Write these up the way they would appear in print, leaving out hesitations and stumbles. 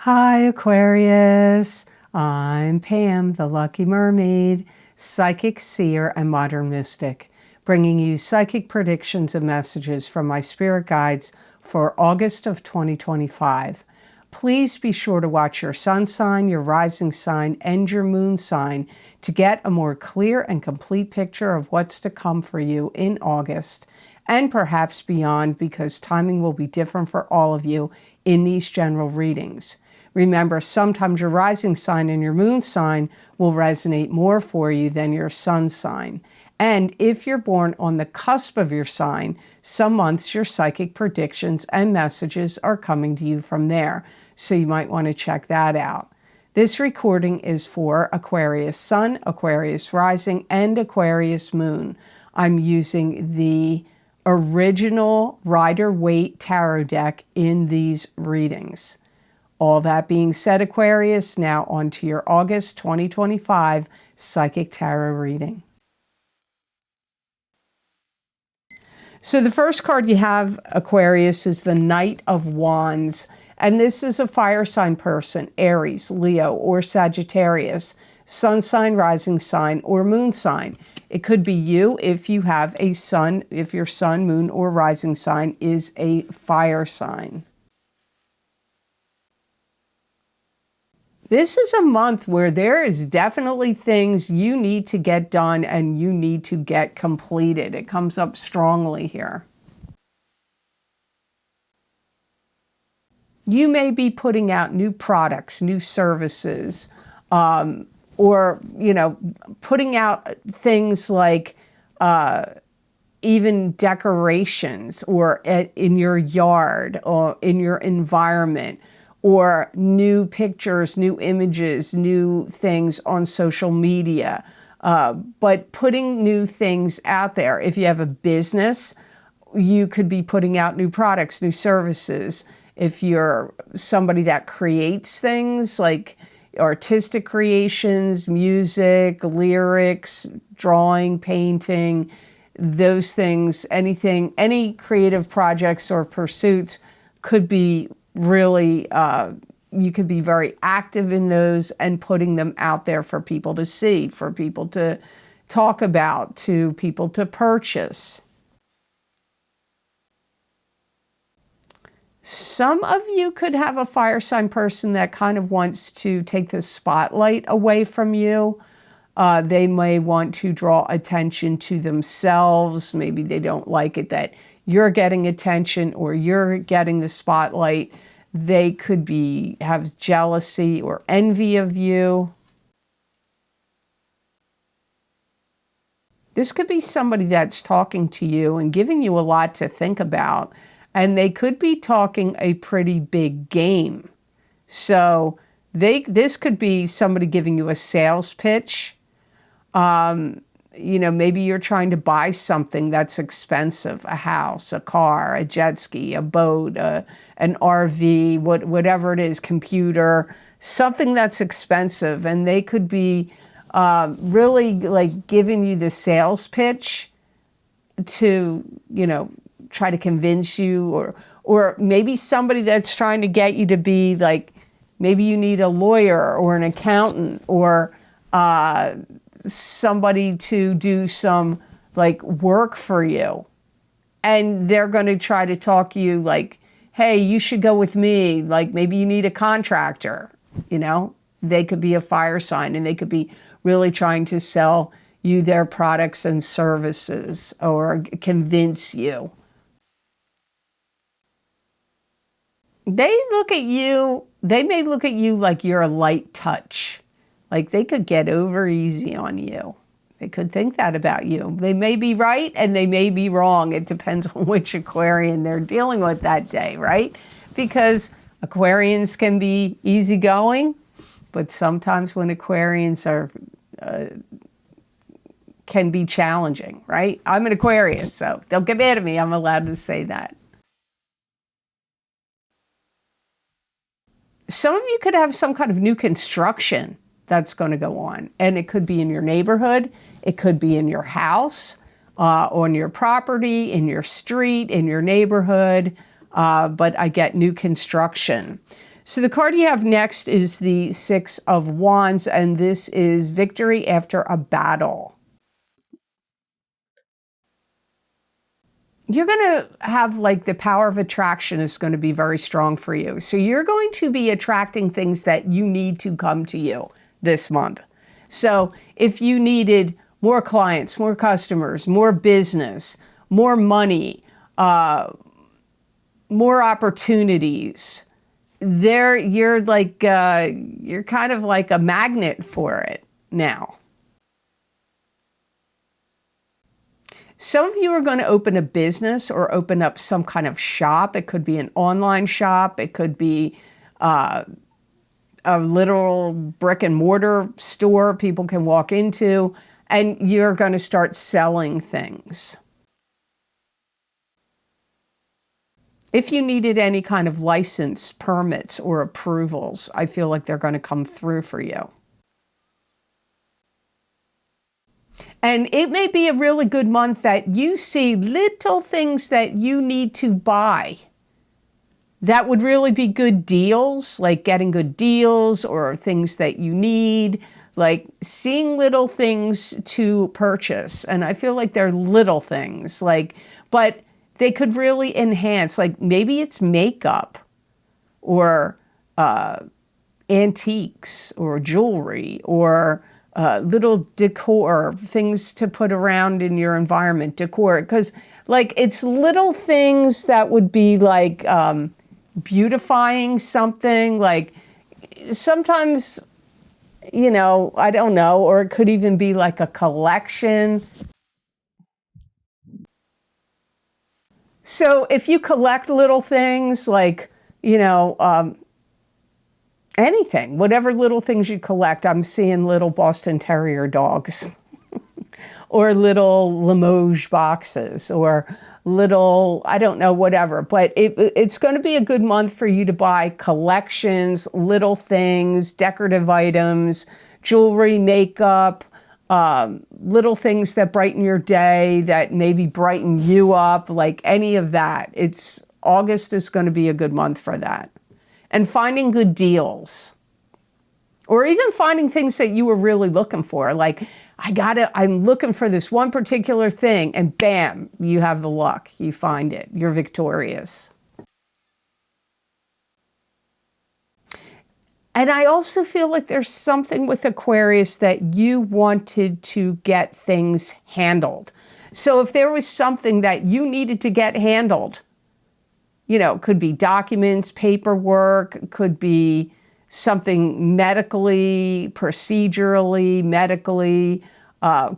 Hi Aquarius, I'm Pam, the Lucky Mermaid, psychic seer and modern mystic, bringing you psychic predictions and messages from my spirit guides for August of 2025. Please be sure to watch your sun sign, your rising sign, and your moon sign to get a more clear and complete picture of what's to come for you in August and perhaps beyond, because timing will be different for all of you in these general readings. Remember, sometimes your rising sign and your moon sign will resonate more for you than your sun sign. And if you're born on the cusp of your sign, some months your psychic predictions and messages are coming to you from there. So you might want to check that out. This recording is for Aquarius Sun, Aquarius Rising, and Aquarius Moon. I'm using the original Rider-Waite tarot deck in these readings. All that being said, Aquarius, now on to your August 2025 Psychic Tarot reading. So the first card you have, Aquarius, is the Knight of Wands. And this is a fire sign person, Aries, Leo, or Sagittarius, sun sign, rising sign, or moon sign. It could be you if you have a sun, if your sun, moon, or rising sign is a fire sign. This is a month where there is definitely things you need to get done and you need to get completed. It comes up strongly here. You may be putting out new products, new services, or, putting out things like even decorations or in your yard or in your environment, or new pictures, new images, new things on social media, but putting new things out there. If you have a business, you could be putting out new products, new services. If you're somebody that creates things like artistic creations, music, lyrics, drawing, painting, those things, anything, any creative projects or pursuits could be really, you could be very active in those and putting them out there for people to see, for people to talk about, to people to purchase. Some of you could have a fire sign person that kind of wants to take the spotlight away from you. They may want to draw attention to themselves. Maybe they don't like it that you're getting attention or you're getting the spotlight. They could have jealousy or envy of you. This could be somebody that's talking to you and giving you a lot to think about, and they could be talking a pretty big game. So this could be somebody giving you a sales pitch. Maybe you're trying to buy something that's expensive, a house, a car, a jet ski, a boat, an RV, whatever it is, computer, something that's expensive. And they could be really like giving you the sales pitch to, try to convince you, or maybe somebody that's trying to get you to be like, maybe you need a lawyer or an accountant or somebody to do some like work for you, and they're going to try to talk you like, hey, you should go with me, like maybe you need a contractor. They could be a fire sign and they could be really trying to sell you their products and services or convince you. They may look at you like you're a light touch. Like they could get over easy on you. They could think that about you. They may be right and they may be wrong. It depends on which Aquarian they're dealing with that day, right? Because Aquarians can be easygoing, but sometimes when Aquarians are can be challenging, right? I'm an Aquarius, so don't get mad at me. I'm allowed to say that. Some of you could have some kind of new construction that's going to go on. And it could be in your neighborhood. It could be in your house, on your property, in your street, in your neighborhood. But I get new construction. So the card you have next is the Six of Wands, and this is victory after a battle. You're going to have like the power of attraction is going to be very strong for you. So you're going to be attracting things that you need to come to you this month. So if you needed more clients, more customers, more business, more money, more opportunities, you're kind of like a magnet for it now. Some of you are going to open a business or open up some kind of shop. It could be an online shop. It could be a literal brick and mortar store people can walk into, and you're going to start selling things. If you needed any kind of license, permits, or approvals, I feel like they're going to come through for you. And it may be a really good month that you see little things that you need to buy. That would really be good deals, like getting good deals or things that you need, like seeing little things to purchase. And I feel like they're little things, but they could really enhance, like maybe it's makeup or antiques or jewelry or little decor, things to put around in your environment, decor. Because like it's little things that would be like beautifying something, like sometimes, you know, I don't know, or it could even be like a collection. So if you collect little things like, you know, anything, whatever little things you collect, I'm seeing little Boston Terrier dogs or little Limoges boxes or little, I don't know, whatever. But it's going to be a good month for you to buy collections, little things, decorative items, jewelry, makeup, little things that brighten your day, that maybe brighten you up, like any of that. August is going to be a good month for that. And finding good deals, or even finding things that you were really looking for. Like, I'm looking for this one particular thing, and bam, you have the luck. You find it. You're victorious. And I also feel like there's something with Aquarius that you wanted to get things handled. So if there was something that you needed to get handled, you know, it could be documents, paperwork, could be something medically, procedurally, medically,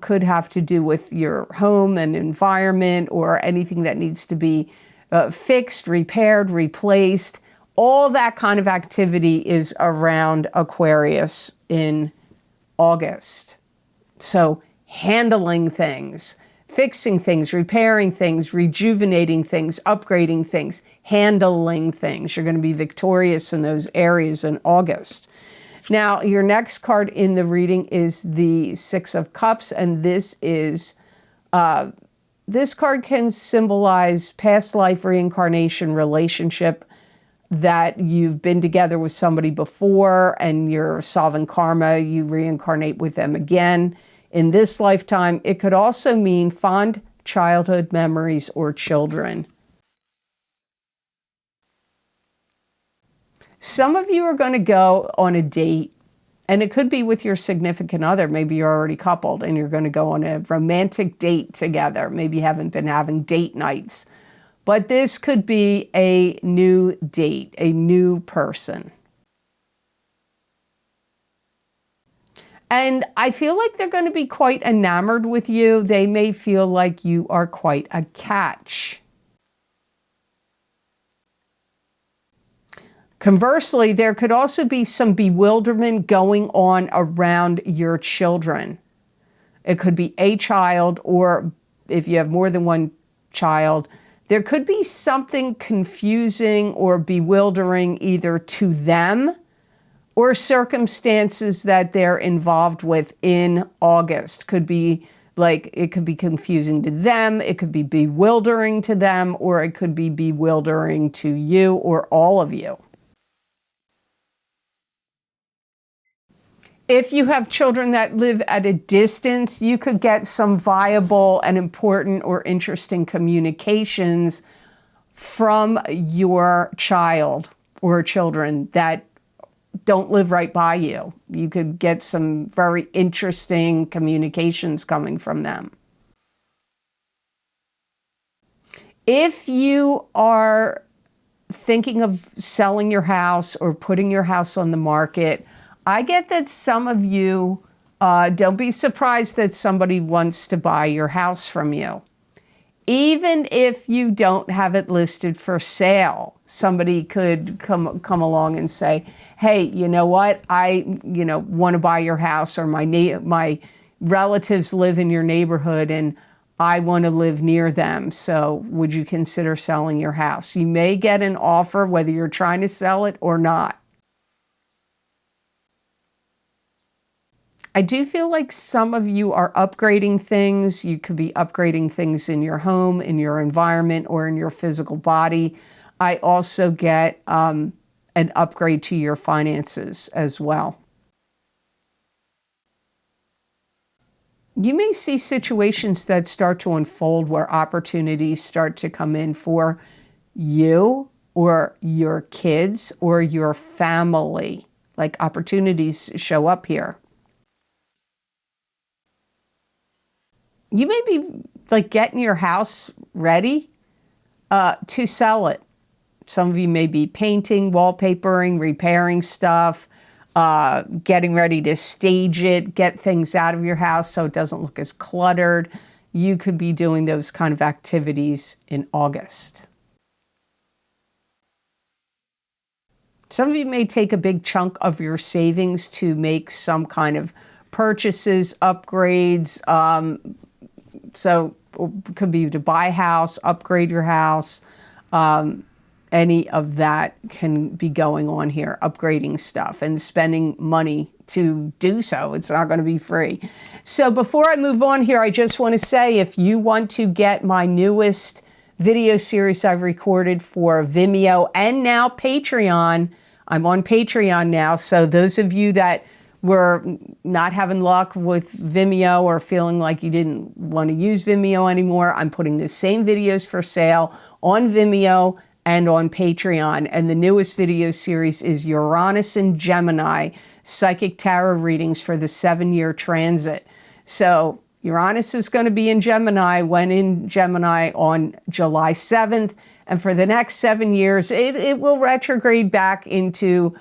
could have to do with your home and environment or anything that needs to be fixed, repaired, replaced. All that kind of activity is around Aquarius in August. So handling things, fixing things, repairing things, rejuvenating things, upgrading things, handling things. You're going to be victorious in those areas in August. Now, your next card in the reading is the Six of Cups, and this card can symbolize past life reincarnation relationship, that you've been together with somebody before and you're solving karma, you reincarnate with them again in this lifetime. It could also mean fond childhood memories or children. Some of you are going to go on a date, and it could be with your significant other. Maybe you're already coupled and you're going to go on a romantic date together. Maybe you haven't been having date nights. But this could be a new date, a new person. And I feel like they're going to be quite enamored with you. They may feel like you are quite a catch. Conversely, there could also be some bewilderment going on around your children. It could be a child, or if you have more than one child, there could be something confusing or bewildering either to them or circumstances that they're involved with in August. Could be like, it could be confusing to them, it could be bewildering to them, or it could be bewildering to you or all of you. If you have children that live at a distance, you could get some viable and important or interesting communications from your child or children that don't live right by you. You could get some very interesting communications coming from them. If you are thinking of selling your house or putting your house on the market, I get that some of you, don't be surprised that somebody wants to buy your house from you. Even if you don't have it listed for sale, somebody could come along and say, hey, you know what, I want to buy your house, or my relatives live in your neighborhood and I want to live near them, so would you consider selling your house? You may get an offer whether you're trying to sell it or not. I do feel like some of you are upgrading things. You could be upgrading things in your home, in your environment, or in your physical body. I also get an upgrade to your finances as well. You may see situations that start to unfold where opportunities start to come in for you or your kids or your family. Like opportunities show up here. You may be like getting your house ready to sell it. Some of you may be painting, wallpapering, repairing stuff, getting ready to stage it, get things out of your house so it doesn't look as cluttered. You could be doing those kind of activities in August. Some of you may take a big chunk of your savings to make some kind of purchases, upgrades. So it could be to buy a house, upgrade your house. Any of that can be going on here, upgrading stuff and spending money to do so. It's not going to be free. So before I move on here, I just want to say, if you want to get my newest video series I've recorded for Vimeo and now Patreon, I'm on Patreon now. So those of you that were not having luck with Vimeo or feeling like you didn't want to use Vimeo anymore, I'm putting the same videos for sale on Vimeo and on Patreon. And the newest video series is Uranus and Gemini, Psychic Tarot Readings for the 7-year transit. So Uranus is going to be in Gemini, went in Gemini on July 7th. And for the next 7 years, it will retrograde back into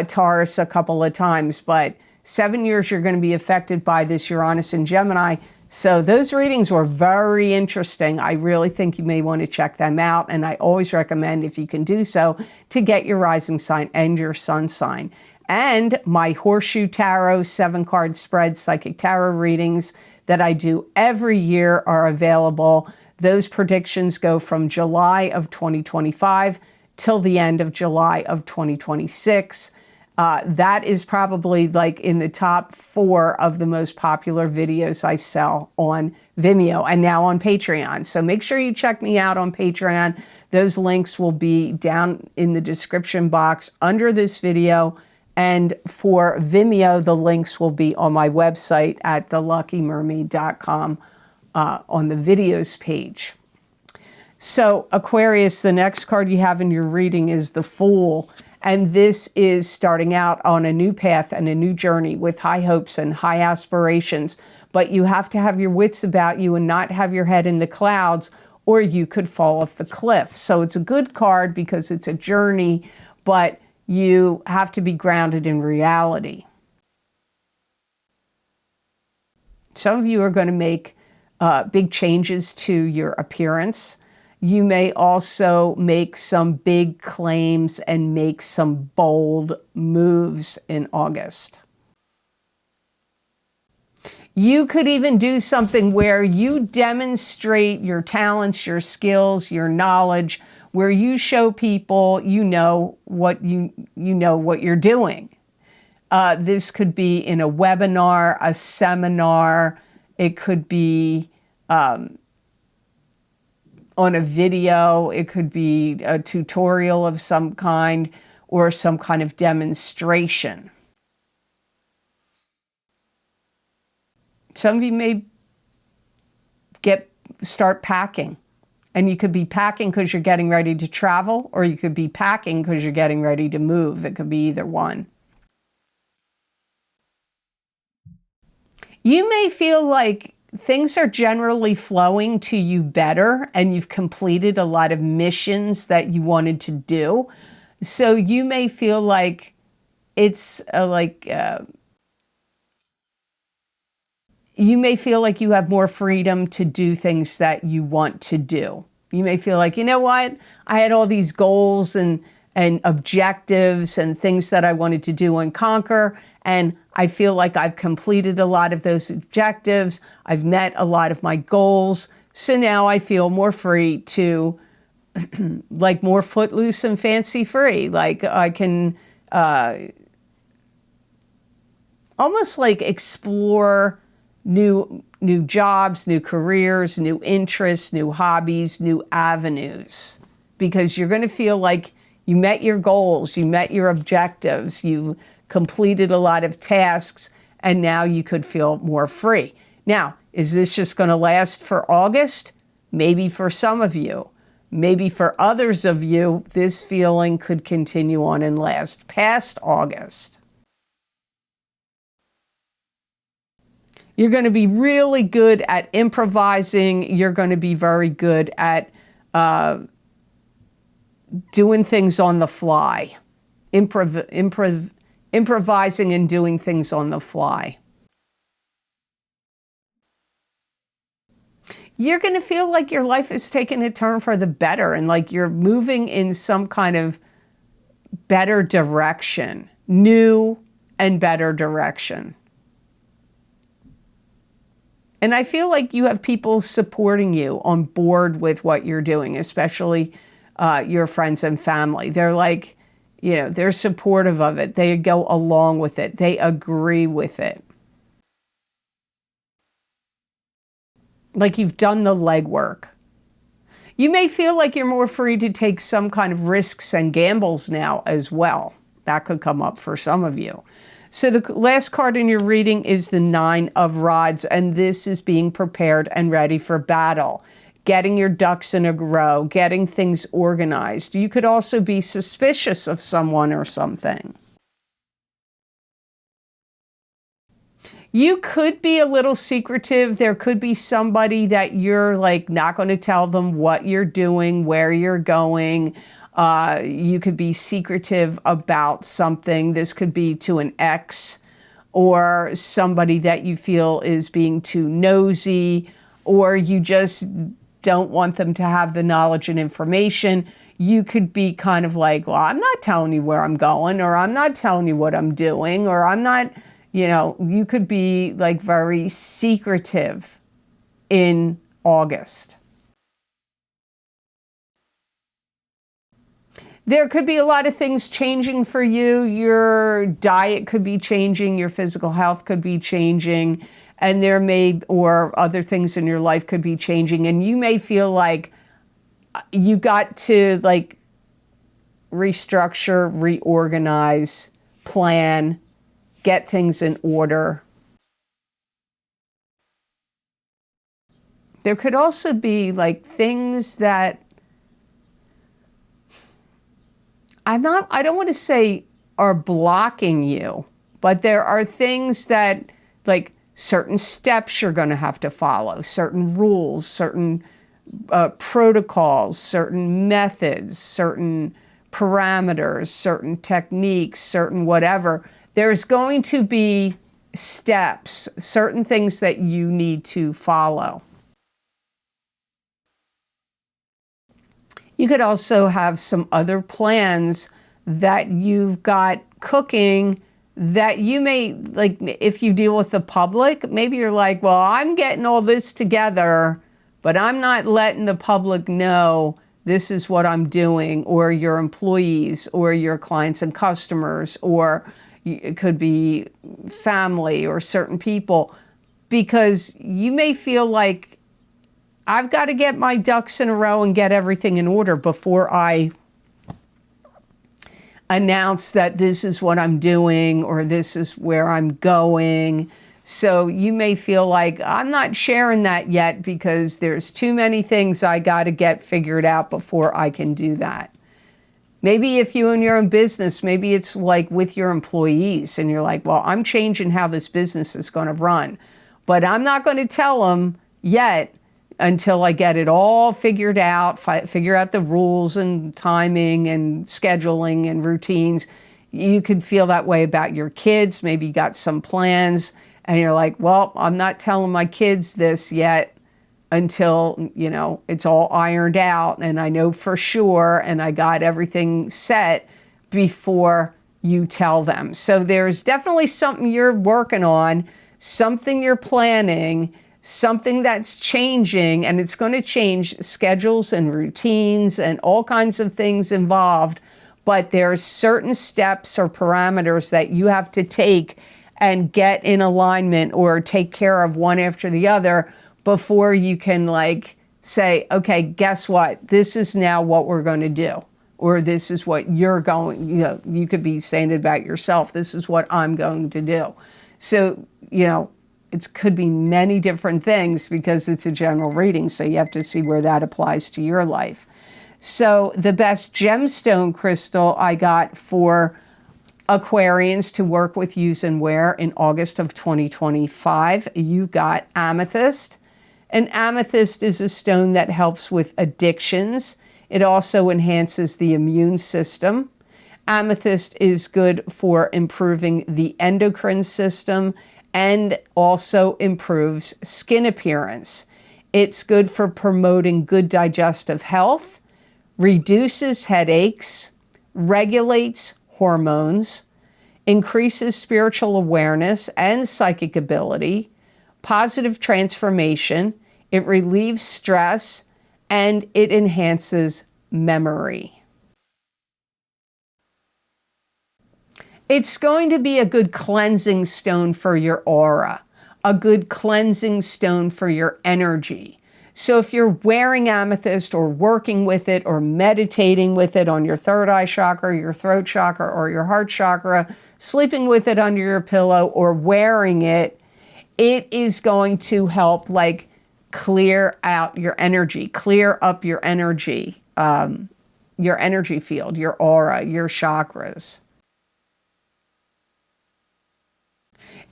Taurus a couple of times. But 7 years you're going to be affected by this Uranus and Gemini. So those readings were very interesting. I really think you may want to check them out. And I always recommend, if you can do so, to get your rising sign and your sun sign. And my Horseshoe Tarot 7-card spread psychic tarot readings that I do every year are available. Those predictions go from July of 2025 till the end of July of 2026. That is probably like in the top 4 of the most popular videos I sell on Vimeo and now on Patreon. So make sure you check me out on Patreon. Those links will be down in the description box under this video. And for Vimeo, the links will be on my website at theluckymermaid.com on the videos page. So Aquarius, the next card you have in your reading is the Fool. And this is starting out on a new path and a new journey with high hopes and high aspirations. But you have to have your wits about you and not have your head in the clouds, or you could fall off the cliff. So it's a good card because it's a journey, but you have to be grounded in reality. Some of you are going to make big changes to your appearance. You may also make some big claims and make some bold moves in August. You could even do something where you demonstrate your talents, your skills, your knowledge, where you show people you know what you're doing. This could be in a webinar, a seminar. It could be on a video, it could be a tutorial of some kind or some kind of demonstration. Some of you may start packing. And you could be packing because you're getting ready to travel, or you could be packing because you're getting ready to move. It could be either one. You may feel like things are generally flowing to you better, and you've completed a lot of missions that you wanted to do. So you may feel like it's you may feel like you have more freedom to do things that you want to do. You may feel like, you know what? I had all these goals and objectives and things that I wanted to do and conquer, and I feel like I've completed a lot of those objectives. I've met a lot of my goals. So now I feel more free to, like, more footloose and fancy free. Like I can almost like explore new jobs, new careers, new interests, new hobbies, new avenues, because you're going to feel like you met your goals, you met your objectives, you completed a lot of tasks, and now you could feel more free. Now, is this just going to last for August? Maybe for some of you. Maybe for others of you, this feeling could continue on and last past August. You're going to be really good at improvising. You're going to be very good at doing things on the fly. Improvising and doing things on the fly. You're going to feel like your life is taking a turn for the better, and like you're moving in some kind of better direction, new and better direction. And I feel like you have people supporting you, on board with what you're doing, especially your friends and family. They're like, you know, they're supportive of it. They go along with it. They agree with it. Like you've done the legwork. You may feel like you're more free to take some kind of risks and gambles now as well. That could come up for some of you. So the last card in your reading is the Nine of Rods, and this is being prepared and ready for battle, getting your ducks in a row, getting things organized. You could also be suspicious of someone or something. You could be a little secretive. There could be somebody that you're like not going to tell them what you're doing, where you're going. You could be secretive about something. This could be to an ex or somebody that you feel is being too nosy, or you just don't want them to have the knowledge and information. You could be kind of like, well, I'm not telling you where I'm going, or I'm not telling you what I'm doing, or I'm not, you know, you could be like very secretive in August. There could be a lot of things changing for you. Your diet could be changing, your physical health could be changing, and there may, or other things in your life could be changing, and you may feel like you got to like restructure, reorganize, plan, get things in order. There could also be like things that I don't want to say are blocking you, but there are things that, like certain steps you're going to have to follow, certain rules, certain protocols, certain methods, certain parameters, certain techniques, certain whatever. There's going to be steps, certain things that you need to follow. You could also have some other plans that you've got cooking that you may, like if you deal with the public, maybe you're like, well, I'm getting all this together, but I'm not letting the public know this is what I'm doing, or your employees, or your clients and customers, or it could be family or certain people, because you may feel like, I've got to get my ducks in a row and get everything in order before I announce that this is what I'm doing, or this is where I'm going. So you may feel like, I'm not sharing that yet because there's too many things I got to get figured out before I can do that. Maybe if you own your own business, maybe it's like with your employees and you're like, well, I'm changing how this business is going to run, but I'm not going to tell them yet until I get it all figured out, figure out the rules and timing and scheduling and routines. You could feel that way about your kids. Maybe you got some plans and you're like, well, I'm not telling my kids this yet until, you know, it's all ironed out and I know for sure and I got everything set before you tell them. So there's definitely something you're working on, something you're planning, something that's changing, and it's going to change schedules and routines and all kinds of things involved. But there's certain steps or parameters that you have to take and get in alignment or take care of one after the other before you can like say, okay, guess what? This is now what we're going to do. Or this is what you're going, you know, you could be saying it about yourself. This is what I'm going to do. So, you know, it could be many different things because it's a general reading. So you have to see where that applies to your life. So the best gemstone crystal I got for Aquarians to work with, use, and wear in August of 2025, you got amethyst. And amethyst is a stone that helps with addictions. It also enhances the immune system. Amethyst is good for improving the endocrine system and also improves skin appearance. It's good for promoting good digestive health, reduces headaches, regulates hormones, increases spiritual awareness and psychic ability, positive transformation, it relieves stress, and it enhances memory. It's going to be a good cleansing stone for your aura, a good cleansing stone for your energy. So if you're wearing amethyst or working with it or meditating with it on your third eye chakra, your throat chakra, or your heart chakra, sleeping with it under your pillow or wearing it, it is going to help like clear out your energy, clear up your energy field, your aura, your chakras.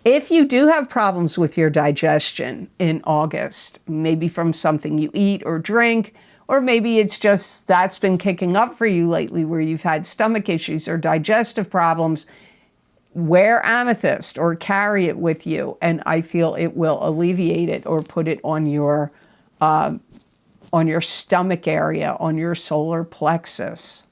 If you do have problems with your digestion in August, maybe from something you eat or drink, or maybe it's just that's been kicking up for you lately where you've had stomach issues or digestive problems, wear amethyst or carry it with you, and I feel it will alleviate it, or put it on your stomach area, on your solar plexus.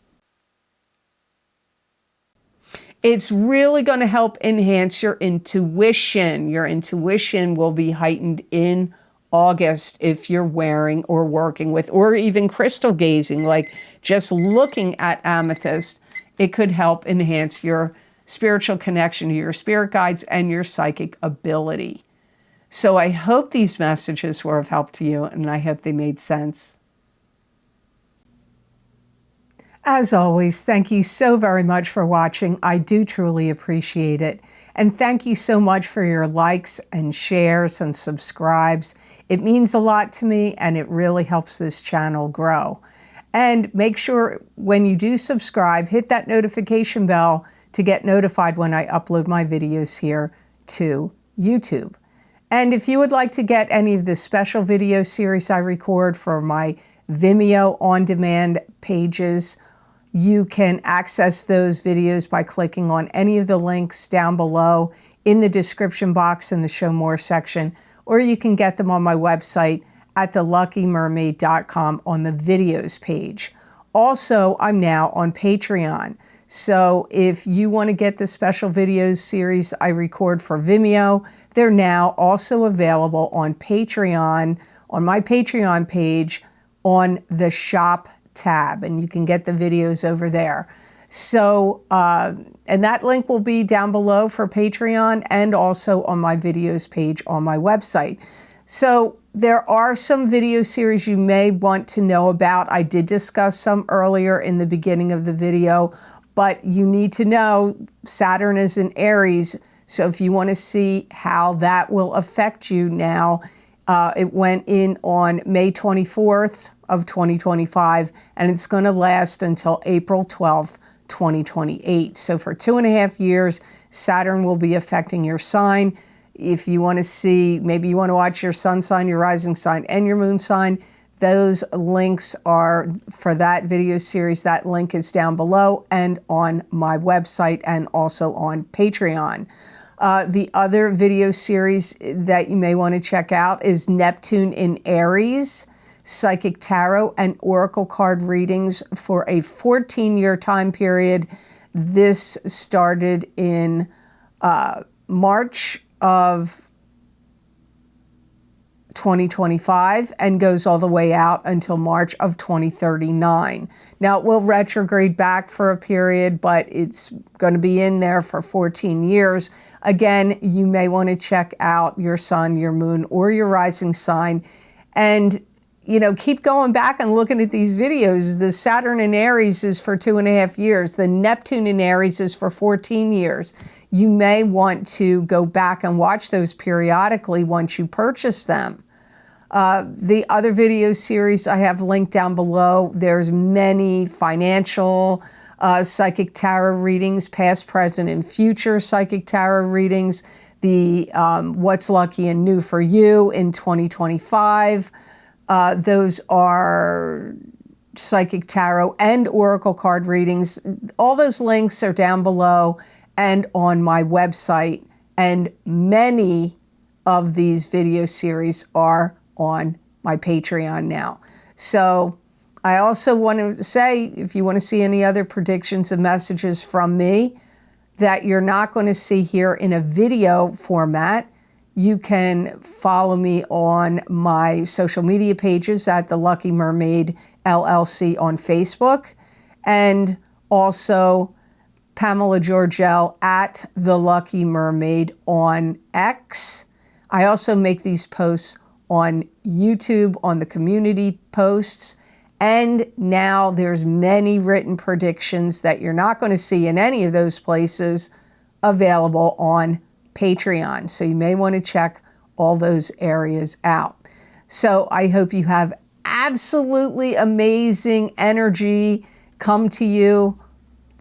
It's really going to help enhance your intuition. Your intuition will be heightened in August if you're wearing or working with, or even crystal gazing, like just looking at amethyst. It could help enhance your spiritual connection to your spirit guides and your psychic ability. So I hope these messages were of help to you, and I hope they made sense. As always, thank you so very much for watching. I do truly appreciate it. And thank you so much for your likes and shares and subscribes. It means a lot to me, and it really helps this channel grow. And make sure when you do subscribe, hit that notification bell to get notified when I upload my videos here to YouTube. And if you would like to get any of the special video series I record for my Vimeo on-demand pages, you can access those videos by clicking on any of the links down below in the description box in the Show More section, or you can get them on my website at theluckymermaid.com on the videos page. Also, I'm now on Patreon. So if you want to get the special videos series I record for Vimeo, they're now also available on Patreon, on my Patreon page on the shop tab, and you can get the videos over there. So, and that link will be down below for Patreon and also on my videos page on my website. So there are some video series you may want to know about. I did discuss some earlier in the beginning of the video, but you need to know Saturn is in Aries, So if you want to see how that will affect you now, it went in on May 24th of 2025, and it's going to last until April 12th, 2028. So for 2.5 years, Saturn will be affecting your sign. If you want to see, maybe you want to watch your sun sign, your rising sign, and your moon sign, those links are for that video series. That link is down below and on my website and also on Patreon. The other video series that you may want to check out is Neptune in Aries, Psychic Tarot and Oracle card readings for a 14-year time period. This started in March of 2025 and goes all the way out until March of 2039. Now it will retrograde back for a period, but it's going to be in there for 14 years. Again, you may want to check out your sun, your moon, or your rising sign, and keep going back and looking at these videos. The Saturn in Aries is for 2.5 years. The Neptune in Aries is for 14 years. You may want to go back and watch those periodically once you purchase them. The other video series I have linked down below. There's many financial psychic tarot readings, past, present, and future psychic tarot readings. The What's Lucky and New for You in 2025. Those are psychic tarot and oracle card readings. All those links are down below and on my website, and many of these video series are on my Patreon now. So I also want to say, if you want to see any other predictions and messages from me that you're not going to see here in a video format, you can follow me on my social media pages at the Lucky Mermaid LLC on Facebook, and also Pamela Georgel at the Lucky Mermaid on X. I also make these posts on YouTube on the community posts, and now there's many written predictions that you're not going to see in any of those places available on Patreon. So you may want to check all those areas out. So I hope you have absolutely amazing energy come to you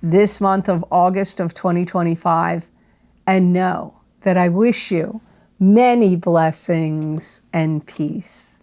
this month of August of 2025, and know that I wish you many blessings and peace.